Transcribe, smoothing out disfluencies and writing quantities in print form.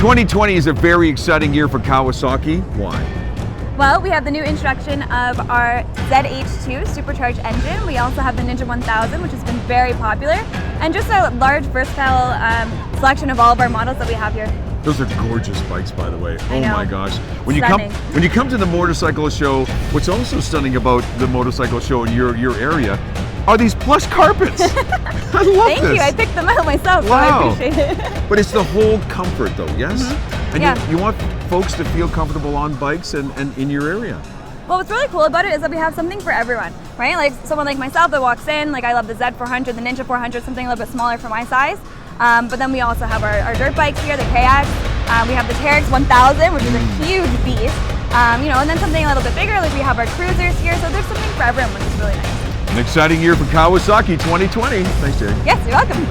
2020 is a very exciting year for Kawasaki. Why? Well, we have the new introduction of our ZH2 supercharged engine. We also have the Ninja 1000, which has been very popular, and just a large, versatile selection of all of our models that we have here. Those are gorgeous bikes, by the way. I Oh know. my gosh! When you come to the motorcycle show, what's also stunning about the motorcycle show in your area are these plush carpets. I love Thank this. you. I picked them out myself, Wow. so I appreciate it. But it's the whole comfort, though. Yes. And Yeah. you want folks to feel comfortable on bikes and in your area. Well, what's really cool about it is that we have something for everyone, right? Like someone like myself that walks in, like I love the Z400, the Ninja 400, something a little bit smaller for my size. But then we also have our dirt bikes here, the KX. We have the Terex 1000, which is a huge beast. And then something a little bit bigger, like we have our cruisers here. So there's something for everyone, which is really nice. An exciting year for Kawasaki 2020. Thanks, Jerry. Yes, you're welcome.